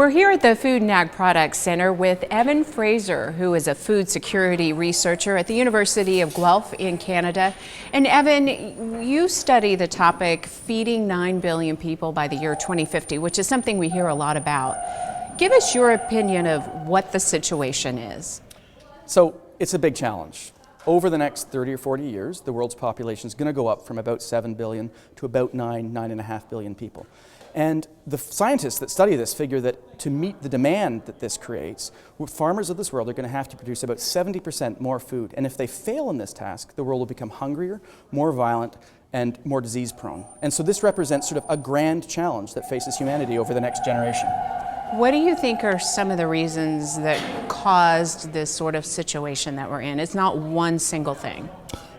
We're here at the Food and Ag Products Center with Evan Fraser, who is a food security researcher at the University of Guelf in Canada. And Evan, you study the topic feeding 9 billion people by the year 2050, which is something we hear a lot about. Give us your opinion of what the situation is. So it's a big challenge. Over the next 30 or 40 years, the world's population is going to go up from about 7 billion to about 9.5 billion people. And the scientists that study this figure that to meet the demand that this creates, farmers of this world are going to have to produce about 70% more food. And if they fail in this task, the world will become hungrier, more violent, and more disease prone. And so this represents sort of a grand challenge that faces humanity over the next generation. What do you think are some of the reasons that caused this sort of situation that we're in? It's not one single thing.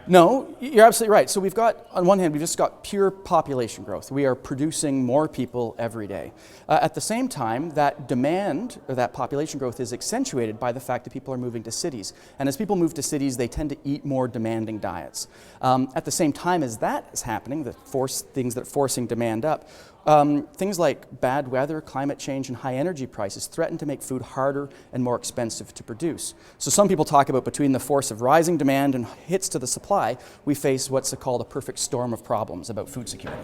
No, you're absolutely right. So we've got, on one hand, we've just got pure population growth. We are producing more people every day. At the same time, that demand, or that population growth, is accentuated by the fact that people are moving to cities. And as people move to cities, they tend to eat more demanding diets. At the same time as that is happening, things that are forcing demand up, things like bad weather, climate change, and high energy prices threaten to make food harder and more expensive to produce. So some people talk about between the force of rising demand and hits to the supply, we face what's called a perfect storm of problems about food security.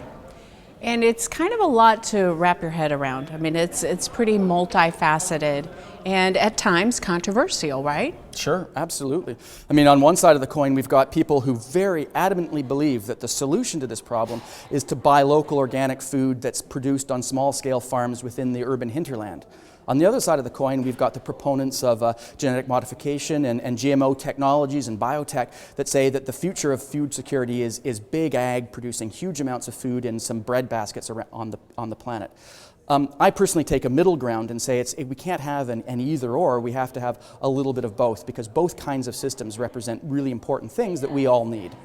And it's kind of a lot to wrap your head around. I mean, it's pretty multifaceted and at times controversial, right? Sure, absolutely. I mean, on one side of the coin, we've got people who very adamantly believe that the solution to this problem is to buy local organic food that's produced on small-scale farms within the urban hinterland. On the other side of the coin, we've got the proponents of genetic modification and GMO technologies and biotech that say that the future of food security is big ag producing huge amounts of food in some bread baskets on the planet. I personally take a middle ground and say we can't have an either or, we have to have a little bit of both, because both kinds of systems represent really important things that we all need.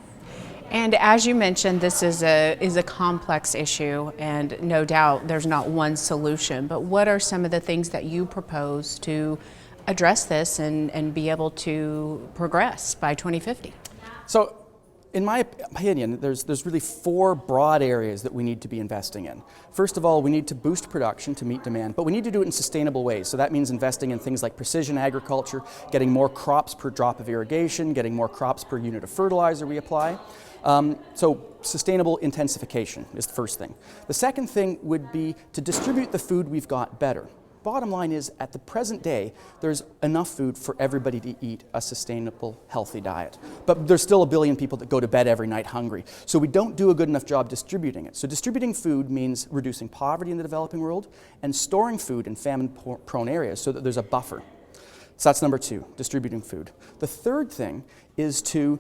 And as you mentioned, this is a complex issue, and no doubt there's not one solution. But what are some of the things that you propose to address this and be able to progress by 2050? So, in my opinion, there's really four broad areas that we need to be investing in. First of all, we need to boost production to meet demand, but we need to do it in sustainable ways. So that means investing in things like precision agriculture, getting more crops per drop of irrigation, getting more crops per unit of fertilizer we apply. So sustainable intensification is the first thing. The second thing would be to distribute the food we've got better. Bottom line is, at the present day, there's enough food for everybody to eat a sustainable, healthy diet. But there's still 1 billion people that go to bed every night hungry. So we don't do a good enough job distributing it. So distributing food means reducing poverty in the developing world and storing food in famine-prone areas so that there's a buffer. So that's number two, distributing food. The third thing is to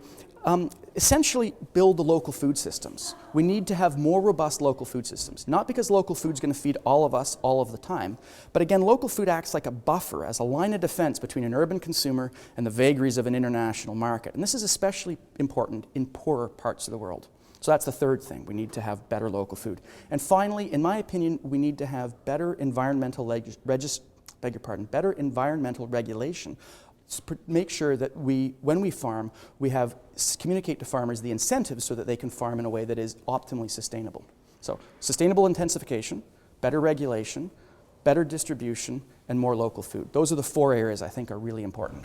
essentially build the local food systems. We need to have more robust local food systems, not because local food's going to feed all of us all of the time, but again, local food acts like a buffer, as a line of defense between an urban consumer and the vagaries of an international market. And this is especially important in poorer parts of the world. So that's the third thing. We need to have better local food. And finally, in my opinion, we need to have better environmental better environmental regulation. Make sure that when we farm, we communicate to farmers the incentives so that they can farm in a way that is optimally sustainable. So sustainable intensification, better regulation, better distribution, and more local food. Those are the four areas I think are really important.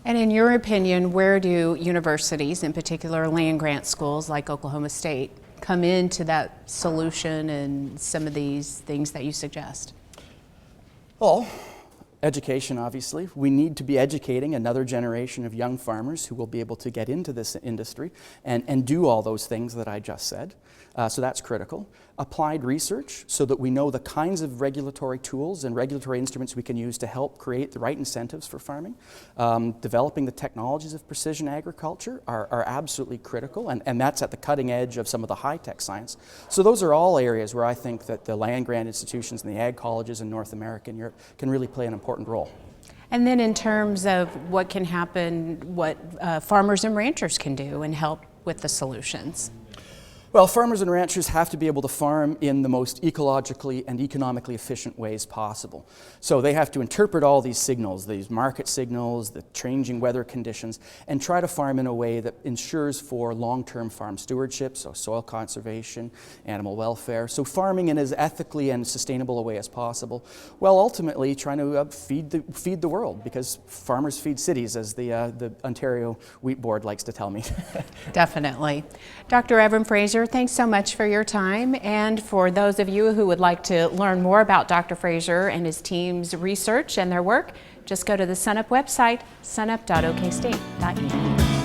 And in your opinion, where do universities, in particular land-grant schools like Oklahoma State, come into that solution and some of these things that you suggest? Well, education, obviously. We need to be educating another generation of young farmers who will be able to get into this industry and do all those things that I just said. So that's critical. Applied research, so that we know the kinds of regulatory tools and regulatory instruments we can use to help create the right incentives for farming. Developing the technologies of precision agriculture are absolutely critical, and that's at the cutting edge of some of the high-tech science. So those are all areas where I think that the land-grant institutions and the ag colleges in North America and Europe can really play an important role. And then in terms of what can happen, what farmers and ranchers can do and help with the solutions? Well, farmers and ranchers have to be able to farm in the most ecologically and economically efficient ways possible. So they have to interpret all these signals, these market signals, the changing weather conditions, and try to farm in a way that ensures for long-term farm stewardship, so soil conservation, animal welfare. So farming in as ethically and sustainable a way as possible, while ultimately trying to feed the world, because farmers feed cities, as the Ontario Wheat Board likes to tell me. Definitely. Dr. Evan Fraser, thanks so much for your time. And for those of you who would like to learn more about Dr. Fraser and his team's research and their work, just go to the SunUp website, sunup.okstate.edu.